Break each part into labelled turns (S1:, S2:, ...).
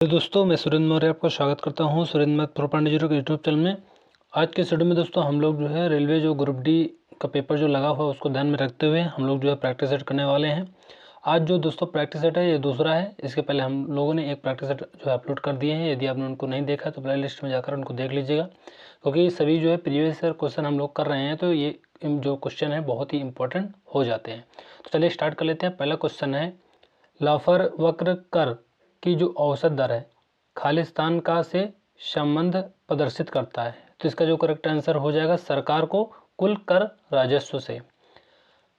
S1: तो दोस्तों मैं सुरेंद्र मौर्य आपका स्वागत करता हूं सुरेंद्र मैथ 4.0 के यूट्यूब चैनल में। आज के वीडियो में दोस्तों हम लोग जो है रेलवे जो ग्रुप डी का पेपर जो लगा हुआ है उसको ध्यान में रखते हुए हम लोग जो है प्रैक्टिस सेट करने वाले हैं। आज जो दोस्तों प्रैक्टिस सेट है ये दूसरा है। इसके पहले हम लोगों ने एक प्रैक्टिस सेट जो है अपलोड कर दिए हैं। यदि आपने उनको नहीं देखा तो प्ले लिस्ट में जाकर उनको देख लीजिएगा, क्योंकि सभी जो है प्रीवियस ईयर क्वेश्चन हम लोग कर रहे हैं, तो ये जो क्वेश्चन है बहुत ही इंपॉर्टेंट हो जाते हैं। तो चलिए स्टार्ट कर लेते हैं। पहला क्वेश्चन है, लाफर वक्र कर की जो औसत दर है खालिस्तान का से संबंध प्रदर्शित करता है। तो इसका जो करेक्ट आंसर हो जाएगा सरकार को कुल कर राजस्व से।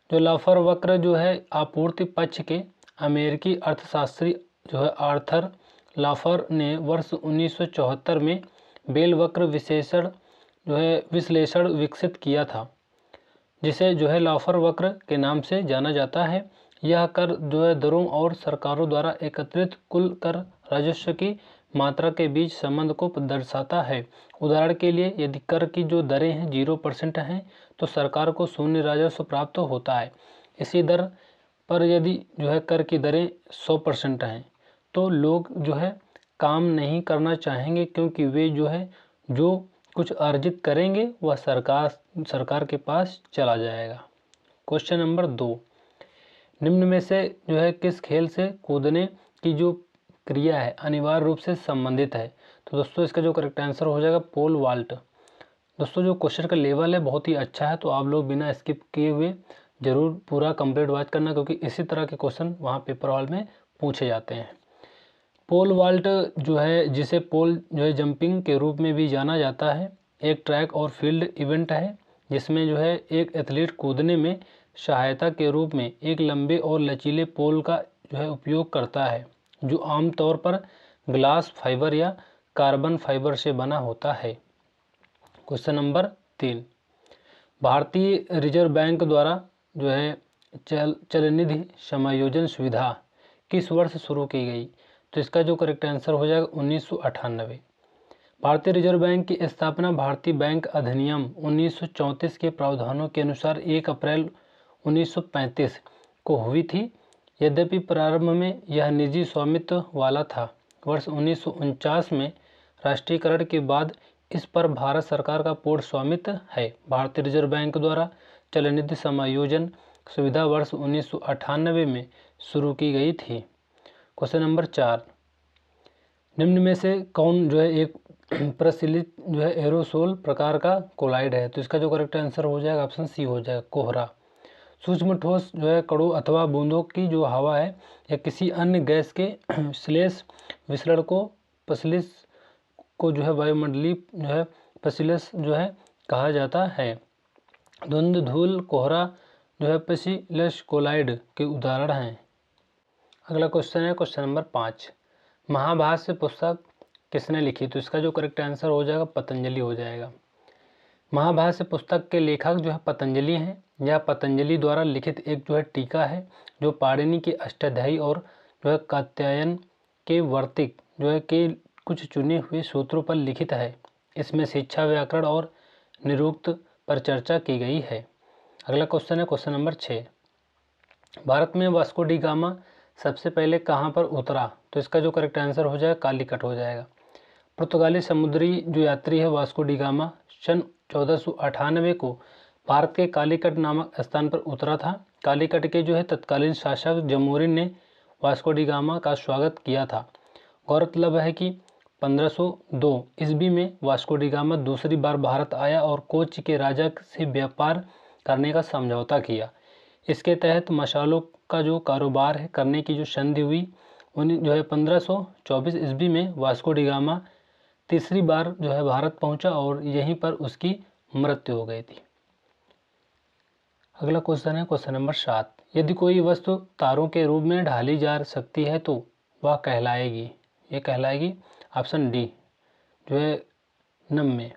S1: जो लाफर वक्र जो है आपूर्ति पक्ष के अमेरिकी अर्थशास्त्री जो है आर्थर लाफर ने वर्ष 1974 में बेल वक्र विश्लेषण विकसित किया था, जिसे जो है लाफर वक्र के नाम से जाना जाता है। यह कर जो है दरों और सरकारों द्वारा एकत्रित कुल कर राजस्व की मात्रा के बीच संबंध को दर्शाता है। उदाहरण के लिए, यदि कर की जो दरें हैं 0% हैं तो सरकार को शून्य राजस्व प्राप्त होता है। इसी दर पर यदि जो है कर की दरें 100% हैं तो लोग जो है काम नहीं करना चाहेंगे, क्योंकि वे जो है जो कुछ अर्जित करेंगे वह सरकार के पास चला जाएगा। क्वेश्चन नंबर 2, निम्न में से जो है किस खेल से कूदने की जो क्रिया है अनिवार्य रूप से संबंधित है। तो दोस्तों इसका जो करेक्ट आंसर हो जाएगा पोल वाल्ट। दोस्तों जो क्वेश्चन का लेवल है बहुत ही अच्छा है, तो आप लोग बिना स्किप किए हुए जरूर पूरा कंप्लीट वॉच करना, क्योंकि इसी तरह के क्वेश्चन वहाँ पेपर हॉल में पूछे जाते हैं। पोल वाल्ट जो है, जिसे पोल जो है जंपिंग के रूप में भी जाना जाता है, एक ट्रैक और फील्ड इवेंट है जिसमें जो है एक एथलीट कूदने में सहायता के रूप में एक लंबे और लचीले पोल का जो है उपयोग करता है, जो आमतौर पर ग्लास फाइबर या कार्बन फाइबर से बना होता है। क्वेश्चन नंबर 3, भारतीय रिजर्व बैंक द्वारा जो है चलनिधि समायोजन सुविधा किस वर्ष शुरू की गई। तो इसका जो करेक्ट आंसर हो जाएगा 1998। भारतीय रिजर्व बैंक की स्थापना भारतीय बैंक अधिनियम 1934 के प्रावधानों के अनुसार 1 अप्रैल 1935 को हुई थी। यद्यपि प्रारंभ में यह निजी स्वामित्व वाला था। वर्ष 1949 में राष्ट्रीयकरण के बाद इस पर भारत सरकार का पूर्ण स्वामित्व है। भारतीय रिजर्व बैंक द्वारा चलनिधि समायोजन सुविधा वर्ष 1998 में शुरू की गई थी। क्वेश्चन नंबर 4, निम्न में से कौन जो है एक प्रचलित जो है एरोसोल प्रकार का कोलाइड है। तो इसका जो करेक्ट आंसर हो जाएगा ऑप्शन सी हो जाएगा कोहरा। सूक्ष्म ठोस जो है कणों अथवा बूंदों की जो हवा है या किसी अन्य गैस के श्लेष विसरण को पसलिस को जो है वायुमंडलीय जो है पसलिस जो है कहा जाता है। धुंध धूल कोहरा जो है पसलिस कोलाइड के उदाहरण हैं। अगला क्वेश्चन है क्वेश्चन नंबर 5, महाभाष्य पुस्तक किसने लिखी। तो इसका जो करेक्ट आंसर हो जाएगा पतंजलि हो जाएगा। महाभाष्य पुस्तक के लेखक जो है पतंजलि हैं। यह पतंजलि द्वारा लिखित एक जो है टीका है, जो पाणिनि के अष्टाध्यायी और जो है कात्यायन के वर्तिक जो है के कुछ चुने हुए सूत्रों पर लिखित है। इसमें शिक्षा, व्याकरण और निरुक्त पर चर्चा की गई है। अगला क्वेश्चन है क्वेश्चन नंबर 6, भारत में वास्को डी गामा सबसे पहले कहाँ पर उतरा। तो इसका जो करेक्ट आंसर हो जाएगा कालीकट हो जाएगा। पुर्तगाली समुद्री जो यात्री है वास्को डी गामा सन 1498 को भारत के कालीकट नामक स्थान पर उतरा था। कालीकट के जो है तत्कालीन शासक जमोरिन ने वास्को डी गामा का स्वागत किया था। गौरतलब है कि 1502 ईस्वी में वास्को डी गामा दूसरी बार भारत आया और कोच के राजा से व्यापार करने का समझौता किया। इसके तहत मसालों का जो कारोबार है करने की जो संधि हुई जो है 1524 ईस्वी में वास्को डी गामा तीसरी बार जो है भारत पहुंचा और यहीं पर उसकी मृत्यु हो गई थी। अगला क्वेश्चन है क्वेश्चन नंबर 7, यदि कोई वस्तु तारों के रूप में ढाली जा सकती है तो वह कहलाएगी। ये कहलाएगी ऑप्शन डी जो है नम्य।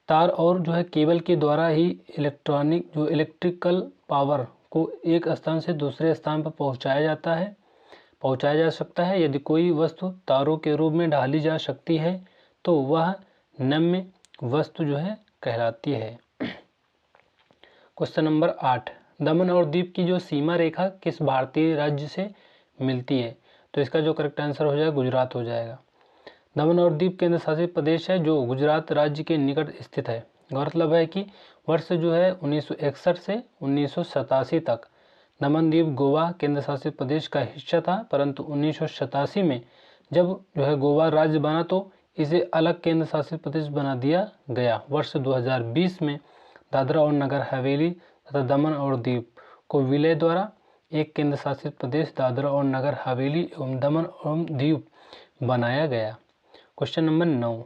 S1: तार और जो है केबल के द्वारा ही इलेक्ट्रिकल पावर को एक स्थान से दूसरे स्थान पर पहुंचाया जा सकता है। यदि कोई वस्तु तारों के रूप में ढाली जा सकती है तो वह नम्य वस्तु जो है कहलाती है। क्वेश्चन नंबर 8, दमन और दीव की जो सीमा रेखा किस भारतीय राज्य से मिलती है। तो इसका जो करेक्ट आंसर हो जाएगा गुजरात हो जाएगा। दमन और दीव केंद्र शासित प्रदेश है जो गुजरात राज्य के निकट स्थित है। गौरतलब है कि वर्ष जो है 1961 से 1987 तक दमन दीव गोवा केंद्र शासित प्रदेश का हिस्सा था, परंतु 1987 में जब जो है गोवा राज्य बना तो इसे अलग केंद्र शासित प्रदेश बना दिया गया। वर्ष 2020 में दादरा और नगर हवेली तथा दमन और दीव को विलय द्वारा एक केंद्र शासित प्रदेश दादरा और नगर हवेली एवं दमन एवं दीव बनाया गया। क्वेश्चन नंबर 9,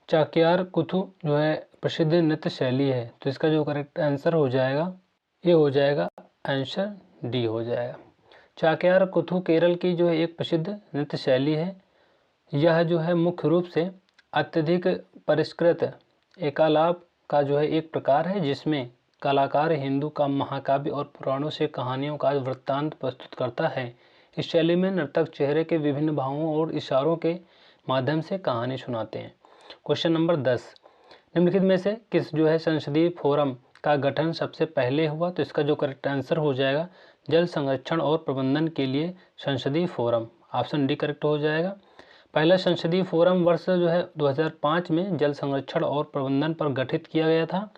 S1: चाक्यार कुथु जो है प्रसिद्ध नृत्य शैली है, तो इसका जो करेक्ट आंसर हो जाएगा ये हो जाएगा आंसर डी हो जाएगा। चाक्यार कुथु केरल की जो है एक प्रसिद्ध नृत्य शैली है। यह जो है मुख्य रूप से अत्यधिक परिष्कृत एकालाप का जो है एक प्रकार है, जिसमें कलाकार हिंदू का महाकाव्य और पुराणों से कहानियों का वृत्तांत प्रस्तुत करता है। इस शैली में नर्तक चेहरे के विभिन्न भावों और इशारों के माध्यम से कहानी सुनाते हैं। क्वेश्चन नंबर 10, निम्नलिखित में से किस जो है संसदीय फोरम का गठन सबसे पहले हुआ, तो इसका जो करेक्ट आंसर हो जाएगा जल संरक्षण और प्रबंधन के लिए संसदीय फोरम, ऑप्शन डी करेक्ट हो जाएगा। पहला संसदीय फोरम वर्ष जो है 2005 में जल संरक्षण और प्रबंधन पर गठित किया गया था।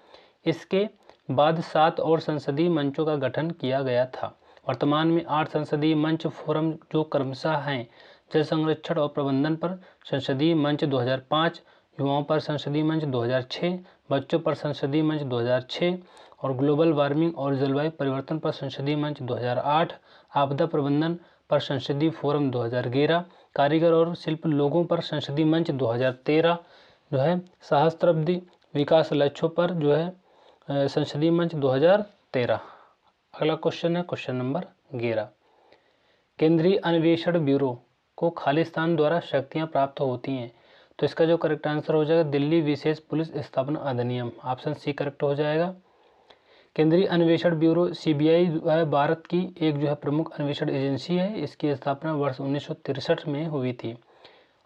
S1: इसके बाद 7 और संसदीय मंचों का गठन किया गया था। वर्तमान में 8 संसदीय मंच फोरम जो क्रमशः हैं जल संरक्षण और प्रबंधन पर संसदीय मंच 2005, युवाओं पर संसदीय मंच 2006, बच्चों पर संसदीय मंच 2006 और ग्लोबल वार्मिंग और जलवायु परिवर्तन पर संसदीय मंच 2008, आपदा प्रबंधन पर संसदीय फोरम 2011, कारीगर और शिल्प लोगों पर संसदीय मंच 2013 जो है, सहस्त्राब्दी विकास लक्ष्यों पर जो है संसदीय मंच 2013। अगला क्वेश्चन है क्वेश्चन नंबर 11, केंद्रीय अन्वेषण ब्यूरो को खालिस्तान द्वारा शक्तियां प्राप्त होती हैं, तो इसका जो करेक्ट आंसर हो जाएगा दिल्ली विशेष पुलिस स्थापना अधिनियम, ऑप्शन सी करेक्ट हो जाएगा। केंद्रीय अन्वेषण ब्यूरो सीबीआई भारत की एक जो है प्रमुख अन्वेषण एजेंसी है। इसकी स्थापना वर्ष 1963 में हुई थी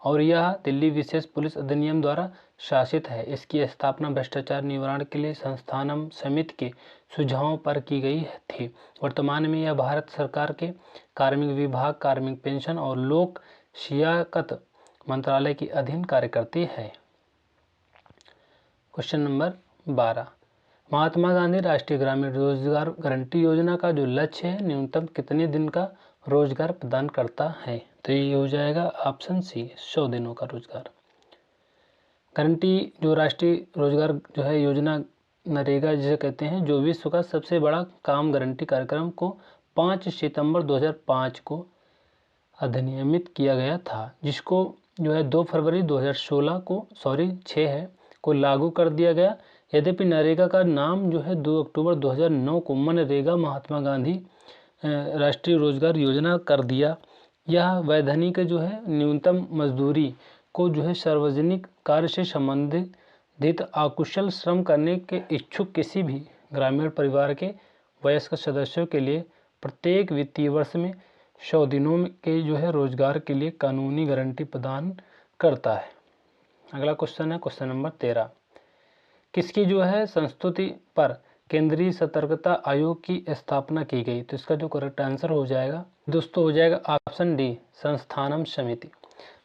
S1: और यह दिल्ली विशेष पुलिस अधिनियम द्वारा शासित है। इसकी स्थापना भ्रष्टाचार निवारण के लिए संस्थानम समिति के सुझावों पर की गई थी। वर्तमान में यह भारत सरकार के कार्मिक विभाग, कार्मिक पेंशन और लोक शियाकत मंत्रालय के अधीन कार्य करती है। क्वेश्चन नंबर 12, महात्मा गांधी राष्ट्रीय ग्रामीण रोजगार गारंटी योजना का जो लक्ष्य है न्यूनतम कितने दिन का रोजगार प्रदान करता है, तो ये हो जाएगा ऑप्शन सी 100 दिनों का रोजगार। गारंटी जो राष्ट्रीय रोजगार जो है योजना नरेगा जिसे कहते हैं, जो विश्व का सबसे बड़ा काम गारंटी कार्यक्रम को 5 सितंबर 2005 को अधिनियमित किया गया था, जिसको जो है 2 फरवरी 2016 को 6 है को लागू कर दिया गया। यद्यपि नरेगा का नाम जो है 2 अक्टूबर 2009 को मनरेगा महात्मा गांधी राष्ट्रीय रोजगार योजना कर दिया। यह वैधानिक जो है न्यूनतम मजदूरी को जो है सार्वजनिक कार्य से संबंधित अकुशल श्रम करने के इच्छुक किसी भी ग्रामीण परिवार के वयस्क सदस्यों के लिए प्रत्येक वित्तीय वर्ष में 100 दिनों के जो है रोजगार के लिए कानूनी गारंटी प्रदान करता है। अगला क्वेश्चन है क्वेश्चन नंबर 13, किसकी जो है संस्तुति पर केंद्रीय सतर्कता आयोग की स्थापना की गई, तो इसका जो करेक्ट आंसर हो जाएगा दोस्तों हो जाएगा ऑप्शन डी संस्थानम समिति।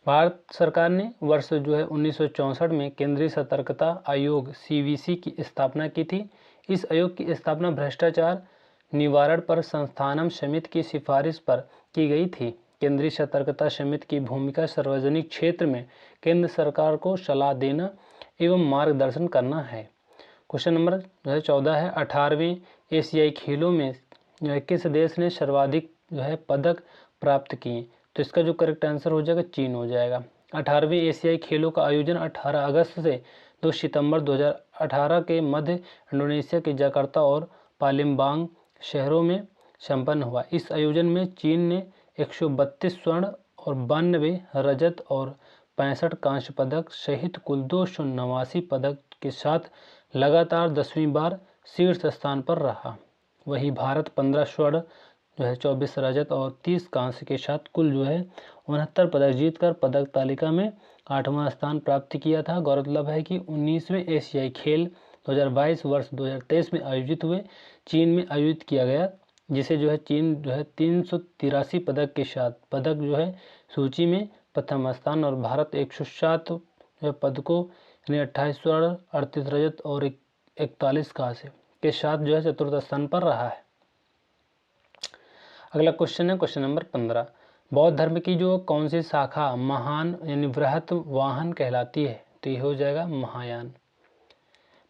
S1: भारत सरकार ने वर्ष जो है 1964 में केंद्रीय सतर्कता आयोग CVC की स्थापना की थी। इस आयोग की स्थापना भ्रष्टाचार निवारण पर संस्थानम समिति की सिफारिश पर की गई थी। केंद्रीय सतर्कता समिति की भूमिका सार्वजनिक क्षेत्र में केंद्र सरकार को सलाह देना एवं मार्गदर्शन करना है। क्वेश्चन नंबर 14 है, 18वें एशियाई खेलों में किस देश ने सर्वाधिक जो है पदक प्राप्त किए, तो इसका जो करेक्ट आंसर हो जाएगा चीन हो जाएगा। 18वें एशियाई खेलों का आयोजन 18 अगस्त से 2 सितंबर 2018 के मध्य इंडोनेशिया के जकार्ता और पालिम्बांग शहरों में संपन्न हुआ। इस आयोजन में चीन ने 132 स्वर्ण और 92 रजत और 65 कांस्य पदक सहित कुल 289 पदक के साथ लगातार 10वीं बार शीर्ष स्थान पर रहा। वहीं भारत 15 स्वर्ण जो है 24 रजत और 30 कांस्य के साथ कुल जो है 69 पदक जीतकर पदक तालिका में 8वां स्थान प्राप्त किया था। गौरतलब है कि 19वें एशियाई खेल 2022 वर्ष 2023 में आयोजित हुए चीन में आयोजित किया गया जिसे जो है चीन जो है 383 पदक के साथ पदक जो है सूची में प्रथम स्थान, और भारत 107 पदकों यानी 28 स्वर्ण, 38 रजत और 41 कांस्य के साथ जो है चतुर्थ स्थान पर रहा है। अगला क्वेश्चन है क्वेश्चन नंबर 15। बौद्ध धर्म की जो कौन सी शाखा महान यानी बृहत वाहन कहलाती है? तो ये हो जाएगा महायान।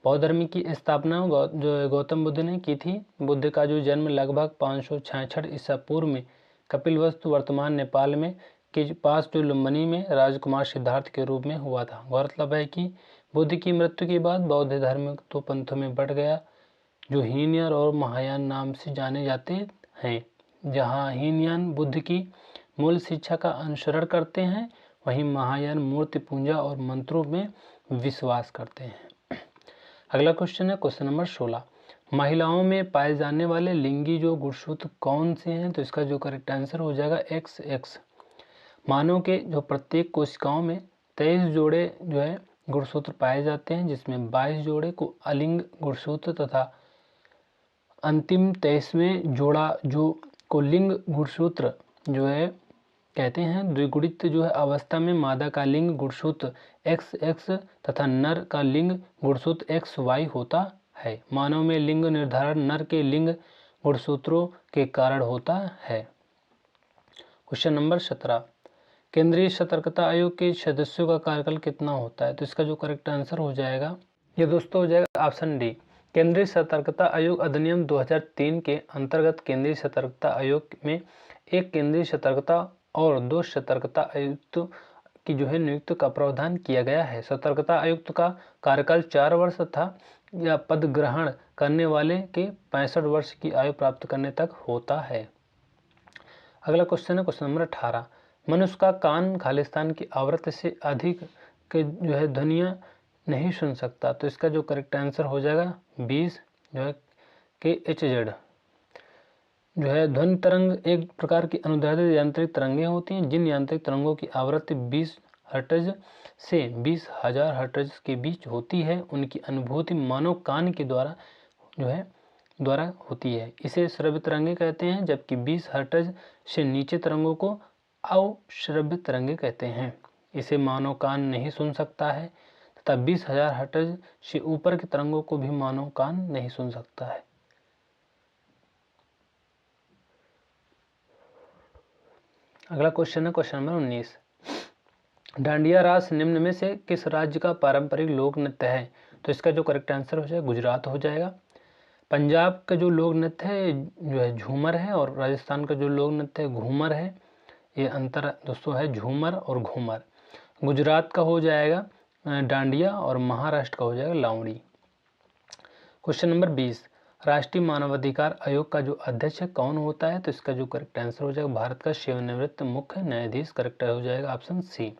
S1: बौद्ध धर्म की स्थापना जो गौतम बुद्ध ने की थी। बुद्ध का जो जन्म लगभग 566 ईसा पूर्व में कपिलवस्तु वर्तमान नेपाल में के पास जो लुम्बिनी में राजकुमार सिद्धार्थ के रूप में हुआ था। गौरतलब है कि बुद्ध की मृत्यु के बाद बौद्ध धर्म तो पंथों में बढ़ गया, जो हीनयान और महायान नाम से जाने जाते हैं। जहाँ हीनयान बुद्ध की मूल शिक्षा का अनुसरण करते हैं, वहीं महायान मूर्ति पूजा और मंत्रों में विश्वास करते हैं। अगला क्वेश्चन है क्वेश्चन नंबर 16। महिलाओं में पाए जाने वाले लिंगी जो गुणसूत्र कौन से हैं? तो इसका जो करेक्ट आंसर हो जाएगा XX। मानव के जो प्रत्येक कोशिकाओं में 23 जोड़े जो है गुणसूत्र पाए जाते हैं, जिसमें 22 जोड़े को अलिंग गुणसूत्र तथा अंतिम 23वें जोड़ा जो को लिंग गुणसूत्र जो है कहते हैं। द्विगुणित जो है अवस्था में मादा का लिंग गुणसूत्र XX तथा नर का लिंग गुणसूत्र XY होता है। मानव में लिंग निर्धारण नर के लिंग गुणसूत्रों के कारण होता है। Question number 17। केंद्रीय सतर्कता आयोग के सदस्यों का कार्यकाल कितना होता है? तो इसका जो करेक्ट आंसर हो जाएगा ये दोस्तों हो जाएगा ऑप्शन डी। केंद्रीय सतर्कता आयोग अधिनियम 2003 के अंतर्गत केंद्रीय सतर्कता आयोग में एक केंद्रीय सतर्कता और 2 सतर्कता आयुक्त की जो है नियुक्ति का प्रावधान किया गया है। सतर्कता आयुक्त का कार्यकाल 4 वर्ष था या पद ग्रहण करने वाले के 65 वर्ष की आयु प्राप्त करने तक होता है। अगला क्वेश्चन है क्वेश्चन नंबर 18। मनुष्य का कान खालिस्तान की आवृत्ति से अधिक के जो है ध्वनियाँ नहीं सुन सकता। तो इसका जो करेक्ट आंसर हो जाएगा 20 जो है KHZ। जो है ध्वनि तरंग एक प्रकार की अनुदैर्ध्य यांत्रिक तरंगें होती हैं, जिन यांत्रिक तरंगों की आवृत्ति 20 हर्ट्ज से 20,000 हर्ट्ज के बीच होती है। उनकी अनुभूति मानव कान के द्वारा होती है। इसे श्रव्य तरंगे कहते हैं, जबकि 20 हर्ट्ज से नीचे तरंगों को अश्रव्य तरंगे कहते हैं। इसे मानव कान नहीं सुन सकता है तथा 20,000 हर्ट्ज से ऊपर की तरंगों को भी मानव कान नहीं सुन सकता है। अगला क्वेश्चन है क्वेश्चन नंबर 19। डांडिया रास निम्न में से किस राज्य का पारंपरिक लोक नृत्य है? तो इसका जो करेक्ट आंसर हो जाएगा गुजरात हो जाएगा। पंजाब का जो लोक नृत्य है जो है झूमर है, और राजस्थान का जो लोक नृत्य है घूमर है। ये अंतर दोस्तों है झूमर और घूमर। गुजरात का हो जाएगा डांडिया और महाराष्ट्र का हो जाएगा लावणी। Question number 20। राष्ट्रीय मानवाधिकार आयोग का जो अध्यक्ष कौन होता है? तो इसका जो करेक्ट आंसर हो जाएगा भारत का सेवानिवृत्त मुख्य न्यायाधीश। करेक्ट हो जाएगा ऑप्शन सी।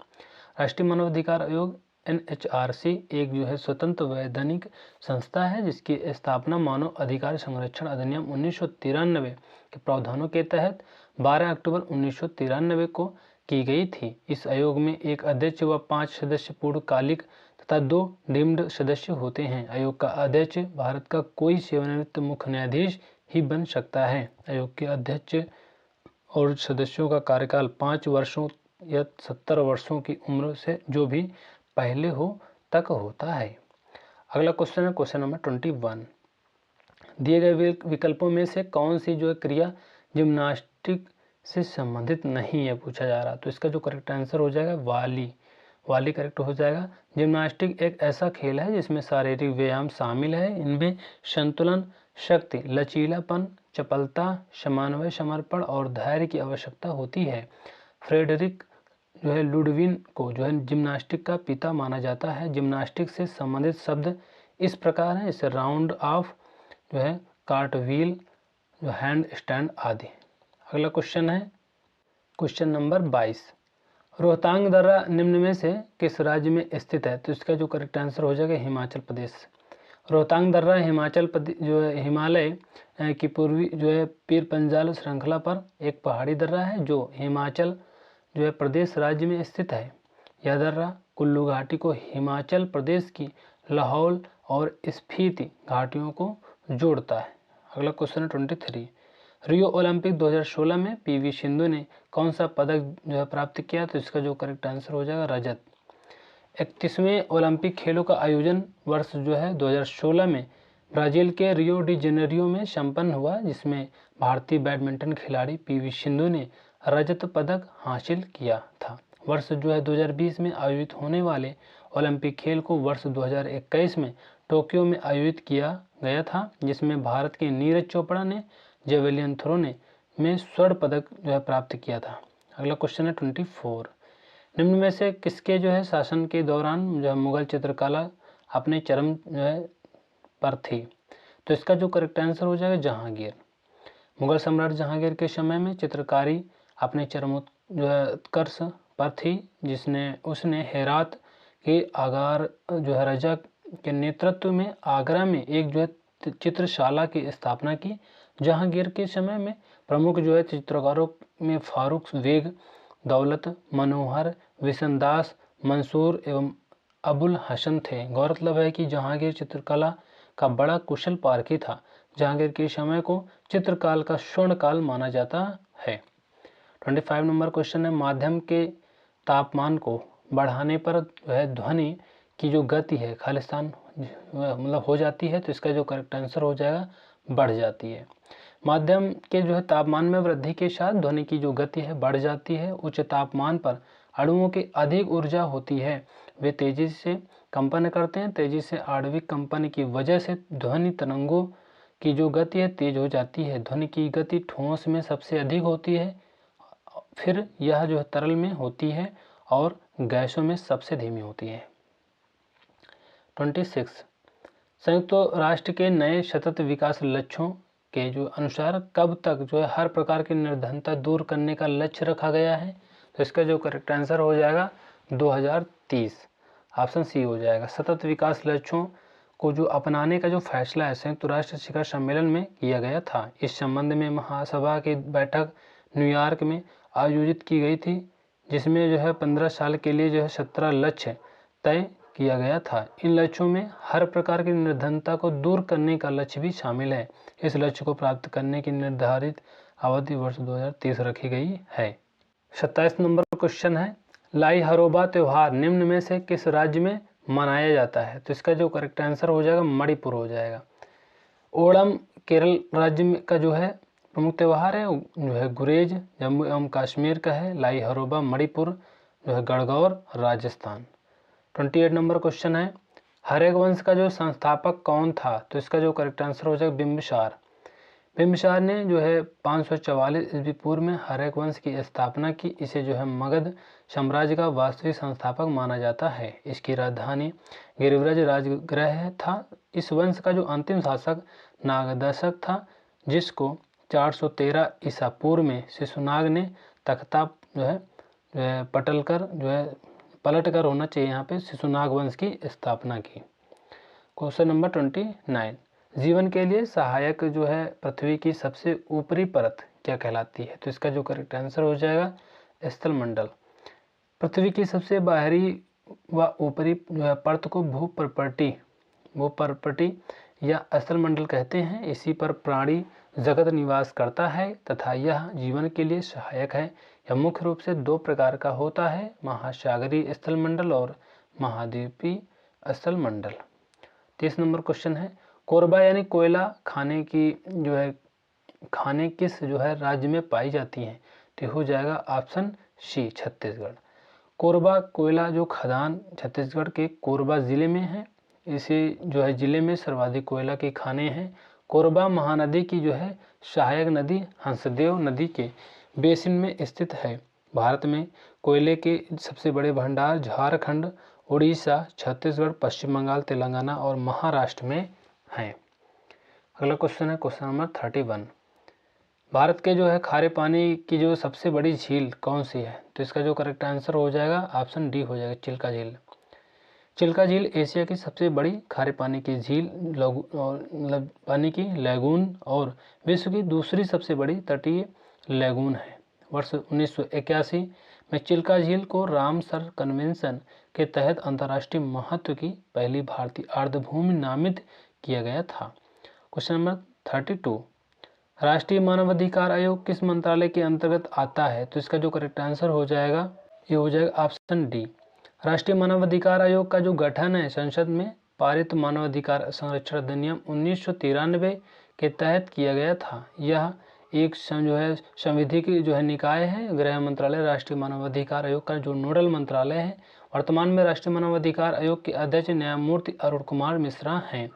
S1: राष्ट्रीय मानवाधिकार आयोग NHRC एक जो है स्वतंत्र वैधानिक संस्था है, जिसकी स्थापना मानव अधिकार संरक्षण अधिनियम 1993 के प्रावधानों के तहत 12 अक्टूबर 1993 को की गई थी। इस आयोग में एक अध्यक्ष व 5 सदस्य पूर्णकालिक तथा 2 डीम्ड सदस्य होते हैं। आयोग का अध्यक्ष भारत का कोई सेवानिवृत्त मुख्य न्यायाधीश ही बन सकता है। आयोग के अध्यक्ष और सदस्यों का कार्यकाल 5 वर्षों या 70 वर्षों की उम्र से जो भी पहले हो तक होता है। अगला क्वेश्चन है क्वेश्चन नंबर 21। दिए गए विकल्पों में से कौन सी जो है क्रिया जिम्नास्टिक से संबंधित नहीं है पूछा जा रहा। तो इसका जो करेक्ट आंसर हो जाएगा वाली करेक्ट हो जाएगा। जिम्नास्टिक एक ऐसा खेल है जिसमें शारीरिक व्यायाम शामिल है। इनमें संतुलन, शक्ति, लचीलापन, चपलता, समन्वय, समर्पण और धैर्य की आवश्यकता होती है। फ्रेडरिक जो है लुडविन को जो है जिम्नास्टिक का पिता माना जाता है। जिम्नास्टिक से संबंधित शब्द इस प्रकार हैं, जैसे राउंड ऑफ जो है कार्टव्हील, जो हैंड स्टैंड आदि। अगला क्वेश्चन है क्वेश्चन नंबर 22। रोहतांग दर्रा निम्न में से किस राज्य में स्थित है? तो इसका जो करेक्ट आंसर हो जाएगा हिमाचल प्रदेश। रोहतांग दर्रा हिमाचल प्रदेश जो है हिमालय की पूर्वी जो है पीर पंजाल श्रृंखला पर एक पहाड़ी दर्रा है, जो हिमाचल जो है प्रदेश राज्य में स्थित है। यह दर्रा कुल्लू घाटी को हिमाचल प्रदेश की लाहौल और स्पीति घाटियों को जोड़ता है। अगला क्वेश्चन है 23। रियो ओलंपिक 2016 में पीवी सिंधु ने कौन सा पदक जो है प्राप्त किया, तो इसका जो करेक्ट आंसर हो जाएगा रजत। 31वें ओलंपिक खेलों का आयोजन वर्ष जो है 2016 में ब्राज़ील के रियो डी जेनेरियो में संपन्न हुआ, जिसमें भारतीय बैडमिंटन खिलाड़ी पीवी सिंधु ने रजत पदक हासिल किया था। वर्ष जो है 2020 में आयोजित होने वाले ओलंपिक खेल को वर्ष 2021 में टोक्यो में आयोजित किया गया था, जिसमें भारत के नीरज चोपड़ा ने जेवेलियन थ्रो में स्वर्ण पदक जो है प्राप्त किया था। अगला क्वेश्चन है 24। निम्न में से किसके जो है शासन के दौरान जो है मुगल चित्रकला अपने चरम जो है पर थी, तो इसका जो करेक्ट आंसर हो जाएगा जहांगीर। मुगल सम्राट जहांगीर के समय में चित्रकारी अपने चरमोत्कर्ष पर थी, उसने हेरात के आगार जो है रजा के नेतृत्व में आगरा में एक जो है चित्रशाला की स्थापना की। जहांगीर के समय में प्रमुख जो है चित्रकारों में फारूक बेग, दौलत, मनोहर, विशनदास, मंसूर एवं अबुल हसन थे। गौरतलब है कि जहांगीर चित्रकला का बड़ा कुशल पारखी था। जहांगीर के समय को चित्रकाल का स्वर्ण काल माना जाता है। 25 नंबर क्वेश्चन है, माध्यम के तापमान को बढ़ाने पर वह ध्वनि की जो गति है खालिस्तान मतलब हो जाती है, तो इसका जो करेक्ट आंसर हो जाएगा बढ़ जाती है। माध्यम के जो है तापमान में वृद्धि के साथ ध्वनि की जो गति है बढ़ जाती है। उच्च तापमान पर अणुओं की अधिक ऊर्जा होती है, वे तेजी से कंपन करते हैं। तेजी से आणविक कंपन की वजह से ध्वनि तरंगों की जो गति है तेज हो जाती है। ध्वनि की गति ठोस में सबसे अधिक होती है, फिर यह जो है तरल में होती है और गैसों में सबसे धीमी होती है। 26 संयुक्त राष्ट्र के नए सतत विकास लक्ष्यों के जो अनुसार कब तक जो है हर प्रकार की निर्धनता दूर करने का लक्ष्य रखा गया है, तो इसका जो करेक्ट आंसर हो जाएगा 2030, ऑप्शन सी हो जाएगा। सतत विकास लक्ष्यों को जो अपनाने का जो फैसला है संयुक्त राष्ट्र शिखर सम्मेलन में किया गया था। इस संबंध में महासभा की बैठक न्यूयॉर्क में आयोजित की गई थी, जिसमें जो है 15 साल के लिए जो है 17 लक्ष्य तय किया गया था। इन लक्ष्यों में हर प्रकार की निर्धनता को दूर करने का लक्ष्य भी शामिल है। इस लक्ष्य को प्राप्त करने की निर्धारित अवधि वर्ष 2030 रखी गई है। 27 नंबर क्वेश्चन है, लाई हरोबा त्यौहार निम्न में से किस राज्य में मनाया जाता है, तो इसका जो करेक्ट आंसर हो जाएगा मणिपुर हो जाएगा। ओणम केरल राज्य में का जो है प्रमुख त्यौहार है, जो है गुरेज जम्मू एवं कश्मीर का है। लाई हरोबा मणिपुर जो है गढ़गौर राजस्थान। 28 नंबर क्वेश्चन है, हर्यक वंश का जो संस्थापक कौन था, तो इसका जो करेक्ट आंसर हो जाएगा बिंबिसार। बिंबिसार ने जो है 544 ईस्वी पूर्व में हर्यक वंश की स्थापना की। इसे जो है मगध साम्राज्य का वास्तविक संस्थापक माना जाता है। इसकी राजधानी गिरिव्रज राजगृह था। इस वंश का जो अंतिम शासक नागदशक था, जिसको 413 ईसा पूर्व में शिशुनाग ने तख्ता जो है पलट कर होना चाहिए यहाँ पे शिशुनाग वंश की स्थापना की। क्वेश्चन नंबर 29, जीवन के लिए सहायक जो है पृथ्वी की सबसे ऊपरी परत क्या कहलाती है, तो इसका जो करेक्ट आंसर हो जाएगा स्थलमंडल। पृथ्वी की सबसे बाहरी व ऊपरी जो है परत को भूपर्पटी या स्थलमंडल कहते हैं। इसी पर प्राणी जगत निवास करता है तथा यह जीवन के लिए सहायक है। यह मुख्य रूप से दो प्रकार का होता है, महासागरीय स्थलमंडल और महाद्वीपीय स्थलमंडल। 30 नंबर क्वेश्चन है, कोरबा यानी कोयला खाने किस जो है राज्य में पाई जाती हैं, तो हो जाएगा ऑप्शन सी छत्तीसगढ़। कोरबा कोयला जो खदान छत्तीसगढ़ के कोरबा जिले में है। इसी जो है जिले में सर्वाधिक कोयला की खानें हैं। कोरबा महानदी की जो है सहायक नदी हंसदेव नदी के बेसिन में स्थित है। भारत में कोयले के सबसे बड़े भंडार झारखंड, उड़ीसा, छत्तीसगढ़, पश्चिम बंगाल, तेलंगाना और महाराष्ट्र में हैं। अगला क्वेश्चन है क्वेश्चन नंबर 31, भारत के जो है खारे पानी की जो सबसे बड़ी झील कौन सी है, तो इसका जो करेक्ट आंसर हो जाएगा ऑप्शन डी हो जाएगा चिल्का झील। चिल्का झील एशिया की सबसे बड़ी खारे पानी की झील मतलब पानी की लैगून और विश्व की दूसरी सबसे बड़ी तटीय लैगून है। वर्ष 1981 में चिल्का झील को रामसर कन्वेंशन के तहत अंतर्राष्ट्रीय महत्व की पहली भारतीय आर्द्रभूमि नामित किया गया था। क्वेश्चन नंबर 32, राष्ट्रीय मानवाधिकार आयोग किस मंत्रालय के अंतर्गत आता है? तो इसका जो करेक्ट आंसर हो जाएगा ये हो जाएगा ऑप्शन डी। राष्ट्रीय मानवाधिकार आयोग का जो गठन है संसद में पारित मानवाधिकार संरक्षण अधिनियम 1993 के तहत किया गया था। यह एक जो है संविधिक जो है निकाय है। गृह मंत्रालय राष्ट्रीय मानवाधिकार आयोग का जो नोडल मंत्रालय है। वर्तमान में राष्ट्रीय मानवाधिकार आयोग के अध्यक्ष न्यायमूर्ति अरुण कुमार मिश्रा हैं।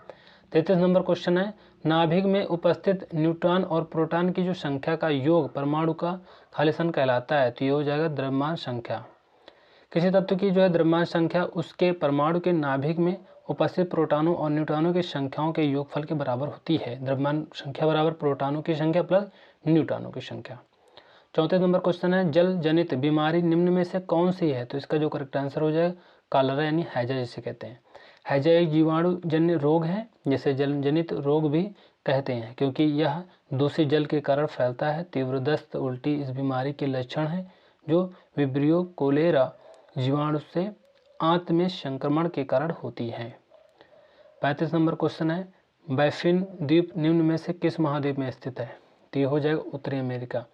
S1: 33 नंबर क्वेश्चन है, नाभिक में उपस्थित न्यूट्रॉन और प्रोटॉन की जो संख्या का योग परमाणु का खालीसन कहलाता है। तो ये हो जाएगा द्रव्यमान संख्या। किसी तत्व की जो है द्रव्यमान संख्या उसके परमाणु के नाभिक में उपस्थित प्रोटॉनों और न्यूट्रॉनों की संख्याओं के योगफल के बराबर होती है। द्रव्यमान संख्या बराबर प्रोटॉनों की संख्या प्लस न्यूट्रॉनों की संख्या। 34 नंबर क्वेश्चन है, जल जनित बीमारी निम्न में से कौन सी है? तो इसका जो करेक्ट आंसर हो जाएगा कॉलरा यानी हैजा जिसे कहते हैं। हैजा एक जीवाणु जन्य रोग है जिसे जल जनित रोग भी कहते हैं क्योंकि यह दूषित जल के कारण फैलता है। तीव्र दस्त उल्टी इस बीमारी के लक्षण है जो विब्रियो कोलेरा जीवाणु से आंत में संक्रमण के कारण होती है। 35 नंबर क्वेश्चन है, बैफिन द्वीप निम्न में से किस महाद्वीप में स्थित है? तो ये हो जाएगा उत्तरी अमेरिका।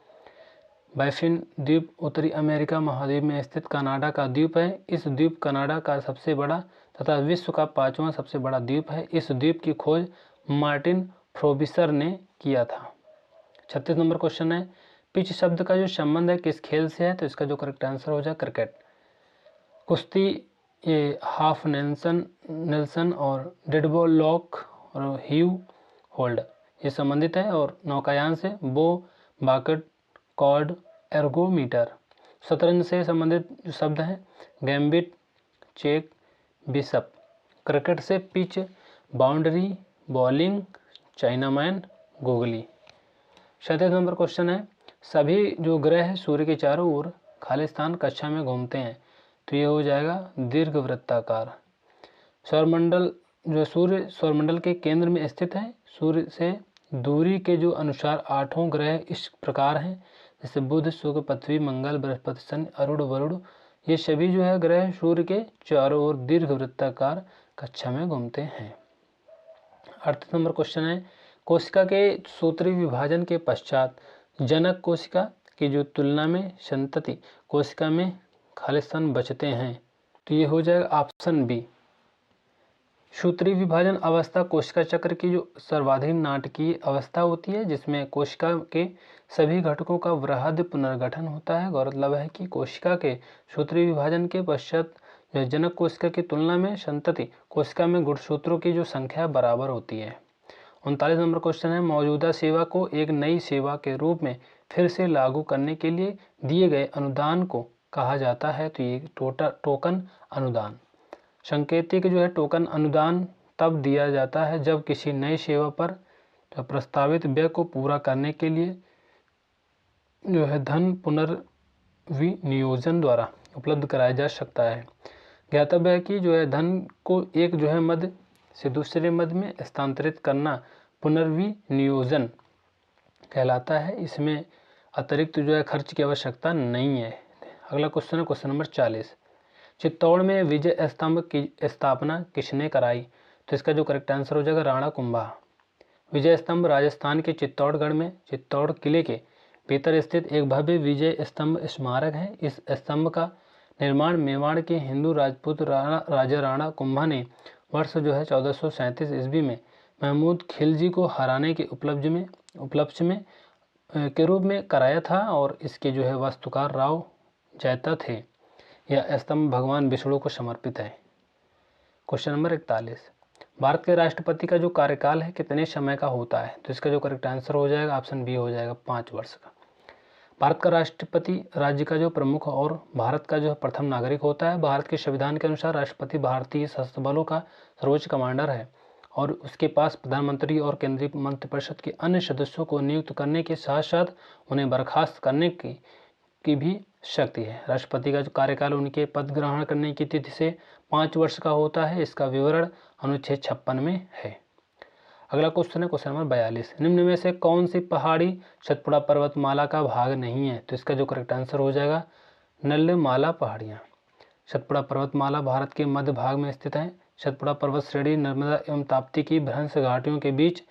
S1: बैफिन द्वीप उत्तरी अमेरिका महाद्वीप में स्थित कनाडा का द्वीप है। इस द्वीप कनाडा का सबसे बड़ा तथा विश्व का 5वां सबसे बड़ा द्वीप है। इस द्वीप की खोज मार्टिन फ्रोबिसर ने किया था। 36 नंबर क्वेश्चन है, पिच शब्द का जो संबंध है किस खेल से है? तो इसका जो करेक्ट आंसर हो जाए क्रिकेट। कुश्ती ये हाफ नेल्सन और डेडबॉल लॉक और ह्यू होल्ड ये संबंधित है। और नौकायान से बो बाकेट कॉर्ड एर्गोमीटर। शतरंज से संबंधित जो शब्द हैं गैम्बिट चेक बिशप। क्रिकेट से pitch boundary bowling chinaman googly. 37 number question है, सभी जो ग्रह सूर्य के चारों ओर खालिस्तान कक्षा में घूमते हैं। तो ये हो जाएगा दीर्घवृत्ताकार। सौरमंडल जो सूर्य सौरमंडल के केंद्र में स्थित है। सूर्य से दूरी के जो अनुसार 8 ग्रह इस प्रकार हैं जैसे बुध शुक्र पृथ्वी मंगल बृहस्पति शनि अरुण वरुण। ये सभी जो है ग्रह सूर्य के चारों ओर दीर्घवृत्ताकार कक्षा में घूमते हैं। 38 नंबर क्वेश्चन है, कोशिका के सूत्रीय विभाजन के पश्चात जनक कोशिका की जो तुलना में संतति कोशिका में खालिस्तान बचते हैं। तो ये हो जाएगा ऑप्शन बी। सूत्रीय विभाजन अवस्था कोशिका चक्र की जो सर्वाधिक नाटकीय अवस्था होती है जिसमें कोशिका के सभी घटकों का वृहद पुनर्गठन होता है। गौरतलब है कि कोशिका के सूत्रीय विभाजन के पश्चात जनक कोशिका की तुलना में संतति कोशिका में गुणसूत्रों की जो संख्या बराबर होती है। 39 नंबर क्वेश्चन है, मौजूदा सेवा को एक नई सेवा के रूप में फिर से लागू करने के लिए दिए गए अनुदान को कहा जाता है। तो ये टोकन अनुदान। संकेतिक जो है टोकन अनुदान तब दिया जाता है जब किसी नई सेवा पर प्रस्तावित व्यय को पूरा करने के लिए जो है धन पुनर्विनियोजन द्वारा उपलब्ध कराया जा सकता है। ज्ञातव्य है कि जो है धन को एक जो है मद से दूसरे मद में स्थानांतरित करना पुनर्विनियोजन कहलाता है। इसमें अतिरिक्त जो है खर्च की आवश्यकता नहीं है। अगला क्वेश्चन है क्वेश्चन नंबर 40, चित्तौड़ में विजय स्तंभ की स्थापना किसने कराई? तो इसका जो करेक्ट आंसर हो जाएगा राणा कुंभा। विजय स्तंभ राजस्थान के चित्तौड़गढ़ में चित्तौड़ किले के भीतर स्थित एक भव्य विजय स्तंभ स्मारक है। इस स्तंभ का निर्माण मेवाड़ के हिंदू राजपूत राजा राणा कुंभा ने वर्ष जो है 1437 ईस्वी में महमूद खिलजी को हराने के उपलक्ष्य में के रूप में कराया था और इसके जो है वास्तुकार राव जैता थे। यह स्तंभ भगवान विष्णु को समर्पित है। क्वेश्चन नंबर 41, भारत के राष्ट्रपति का जो कार्यकाल है कितने समय का होता है? तो इसका जो करेक्ट आंसर हो जाएगा ऑप्शन बी हो जाएगा 5 वर्ष का। भारत का राष्ट्रपति राज्य का जो प्रमुख और भारत का जो प्रथम नागरिक होता है। भारत के संविधान के अनुसार राष्ट्रपति भारतीय सशस्त्र बलों का सर्वोच्च कमांडर है और उसके पास प्रधानमंत्री और केंद्रीय मंत्रिपरिषद के अन्य सदस्यों को नियुक्त करने के साथ साथ उन्हें बर्खास्त करने की भी शक्ति है। राष्ट्रपति का जो कार्यकाल उनके पद ग्रहण करने की तिथि से 5 वर्ष का होता है। इसका विवरण अनुच्छेद 56 में है। अगला क्वेश्चन है क्वेश्चन नंबर 42, निम्न में से कौन सी पहाड़ी सतपुड़ा पर्वतमाला का भाग नहीं है? तो इसका जो करेक्ट आंसर हो जाएगा नल्लमाला पहाड़ियाँ। सतपुड़ा पर्वतमाला भारत के मध्य भाग में स्थित है। सतपुड़ा पर्वत श्रेणी नर्मदा एवं ताप्ती की भ्रंश घाटियों के बीच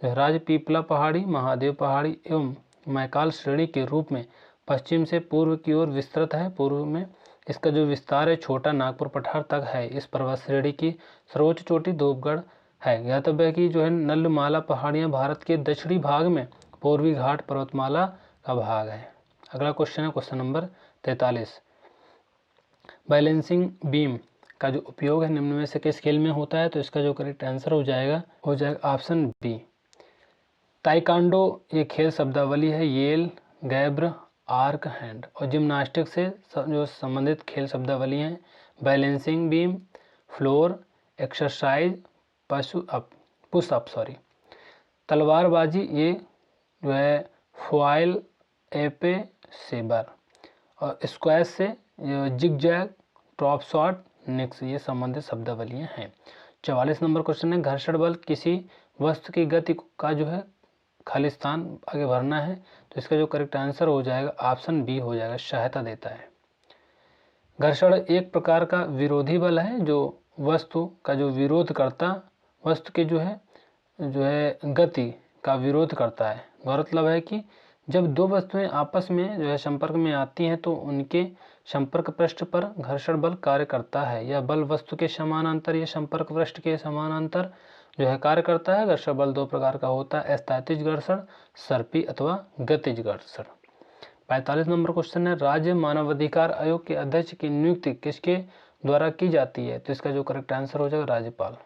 S1: राजपीपला पहाड़ी, महादेव पहाड़ी एवं मैकाल श्रेणी के रूप में पश्चिम से पूर्व की ओर विस्तृत है। पूर्व में इसका जो विस्तार है छोटा नागपुर पठार तक है। इस पर्वत श्रेणी की सर्वोच्च चोटी धूपगढ़ है। ज्ञातव्य है कि जो है नलमाला पहाड़ियाँ भारत के दक्षिणी भाग में पूर्वी घाट पर्वतमाला का भाग है। अगला क्वेश्चन है क्वेश्चन नंबर 43। बैलेंसिंग बीम का जो उपयोग है निम्न में से किस खेल में होता है? तो इसका जो करेक्ट आंसर हो जाएगा ऑप्शन बी ताइक्वांडो। ये खेल शब्दावली है येल, गैब्र, आर्क, हैंड। और जिम्नास्टिक से जो संबंधित खेल शब्दावली हैं balancing beam, floor exercise, push up तलवारबाजी ये जो है फॉयल, एपे, सेबर। और स्क्वैश से जिगजैग, टॉप शॉट, निक्स ये संबंधित शब्दावलियाँ हैं। 44 नंबर क्वेश्चन है घर्षण बल किसी वस्तु की गति का जो है खाली स्थान आगे भरना है। तो इसका जो करेक्ट आंसर हो जाएगा ऑप्शन बी हो जाएगा, सहायता देता है। घर्षण एक प्रकार का विरोधी बल है जो वस्तु का जो विरोध करता वस्तु के जो है गति का विरोध करता है। गौरतलब है कि जब दो वस्तुएं आपस में जो है संपर्क में आती हैं तो उनके संपर्क पृष्ठ पर घर्षण बल कार्य करता है। यह बल वस्तु के समानांतर या संपर्क पृष्ठ के समानांतर जो है कार्य करता है। घर्षण बल दो प्रकार का होता है, स्थैतिज घर्षण, सर्पी अथवा गतिज घर्षण। 45 नंबर क्वेश्चन है राज्य मानवाधिकार आयोग के अध्यक्ष की नियुक्ति किसके द्वारा की जाती है? तो इसका जो करेक्ट आंसर हो जाएगा राज्यपाल।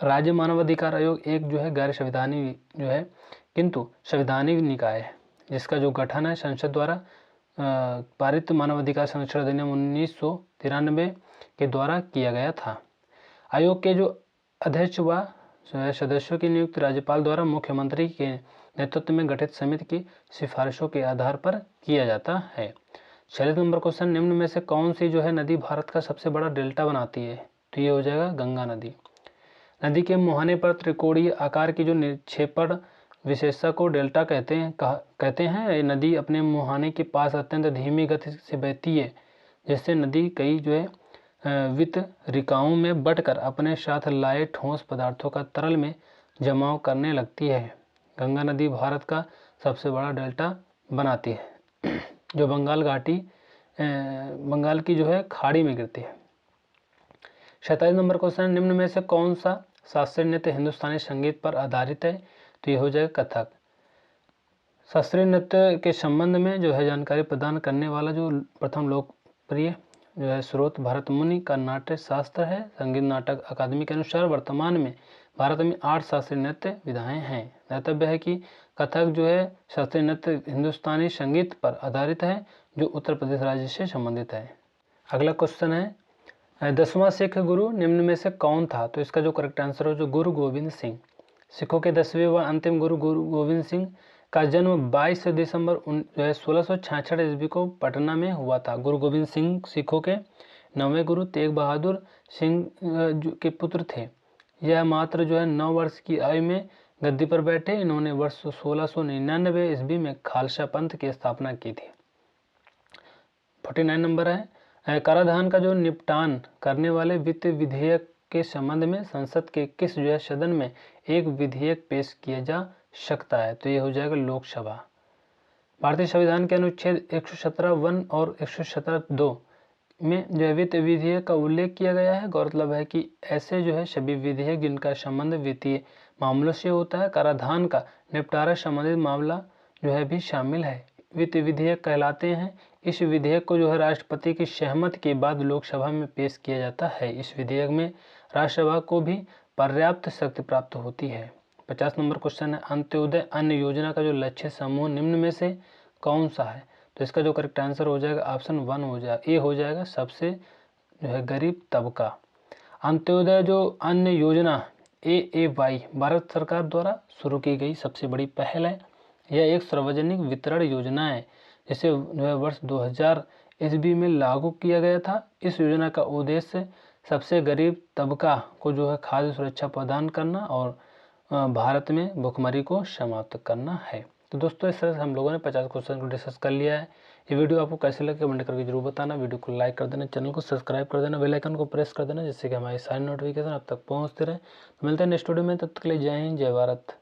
S1: राज्य मानवाधिकार आयोग एक जो है गैर संवैधानिक जो है किंतु संवैधानिक निकाय है जिसका जो गठन है संसद द्वारा पारित मानवाधिकार संरक्षण अधिनियम 1993 के द्वारा किया गया था। आयोग के जो अध्यक्ष व सदस्यों की नियुक्ति राज्यपाल द्वारा मुख्यमंत्री के नेतृत्व में गठित समिति की सिफारिशों के आधार पर किया जाता है। 46 नंबर क्वेश्चन निम्न में से कौन सी जो है नदी भारत का सबसे बड़ा डेल्टा बनाती है? तो ये हो जाएगा गंगा नदी। नदी के मुहाने पर त्रिकोणीय आकार की जो निक्षेपण विशेषता को डेल्टा कहते हैं। ये नदी अपने मुहाने के पास अत्यंत धीमी गति से बहती है जिससे नदी कई जो है वितरिकाओं में बंटकर अपने साथ लाए ठोस पदार्थों का तरल में जमाव करने लगती है। गंगा नदी भारत का सबसे बड़ा डेल्टा बनाती है जो बंगाल की जो है खाड़ी में गिरती है। 27 नंबर क्वेश्चन निम्न में से कौन सा शास्त्रीय नृत्य हिंदुस्तानी संगीत पर आधारित है? तो ये हो जाएगा कथक। शास्त्रीय नृत्य के संबंध में जो है जानकारी प्रदान करने वाला जो प्रथम लोकप्रिय जो है स्रोत भरत मुनि का नाट्य शास्त्र है। संगीत नाटक अकादमी के अनुसार वर्तमान में भारत में 8 शास्त्रीय नृत्य विधाएं हैं। ज्ञातव्य है कि कथक जो है शास्त्रीय नृत्य हिंदुस्तानी संगीत पर आधारित है जो उत्तर प्रदेश राज्य से संबंधित है। अगला क्वेश्चन है 10वां सिख गुरु निम्न में से कौन था? तो इसका जो करेक्ट आंसर हो जो गुरु गोविंद सिंह। सिखों के 10वें व अंतिम गुरु गोविंद सिंह का जन्म 22 दिसंबर 1666 ईस्वी को पटना में हुआ था। गुरु गोविंद सिंह सिखों के 9वें गुरु तेग बहादुर सिंह के पुत्र थे। यह मात्र जो है 9 वर्ष की आयु में गद्दी पर बैठे। इन्होंने वर्ष 1699 ईस्वी में खालसा पंथ की स्थापना की थी। 49 नंबर है कराधान का जो निपटान करने वाले वित्त विधेयक के संबंध में संसद के किस जो है सदन में एक विधेयक पेश किया जा सकता है? तो ये हो जाएगा लोकसभा। भारतीय संविधान के अनुच्छेद 117(1) और 117(2) में जो वित्त विधेयक का उल्लेख किया गया है। गौरतलब है कि ऐसे जो है सभी विधेयक जिनका संबंध वित्तीय मामलों से होता है कराधान का निपटारा संबंधित मामला जो है भी शामिल है, वित्त विधेयक कहलाते हैं। इस विधेयक को जो है राष्ट्रपति की सहमति के बाद लोकसभा में पेश किया जाता है। इस विधेयक में राज्यसभा को भी पर्याप्त शक्ति प्राप्त होती है। 50 नंबर क्वेश्चन है अंत्योदय अन्न योजना का जो लक्ष्य समूह निम्न में से कौन सा है? तो इसका जो करेक्ट आंसर हो जाएगा ऑप्शन 1 हो जाएगा, ए हो जाएगा सबसे जो है गरीब तबका। अंत्योदय जो अन्न योजना AAY भारत सरकार द्वारा शुरू की गई सबसे बड़ी पहल है। यह एक सार्वजनिक वितरण योजना है जिसे जो है वर्ष 2000 ईस्वी में लागू किया गया था। इस योजना का उद्देश्य सबसे गरीब तबका को जो है खाद्य सुरक्षा प्रदान करना और भारत में भुखमरी को समाप्त करना है। तो दोस्तों इस तरह से हम लोगों ने 50 क्वेश्चन को डिस्कस कर लिया है। ये वीडियो आपको कैसे लगे कमेंट करके जरूर बताना। वीडियो को लाइक कर देना, चैनल को सब्सक्राइब कर देना, बेल आइकन को प्रेस कर देना, जिससे कि हमारी सारी नोटिफिकेशन आप तक पहुँचते रहे। तो मिलते हैं नेक्स्ट वीडियो में, तब तक के लिए जय हिंद, जय भारत।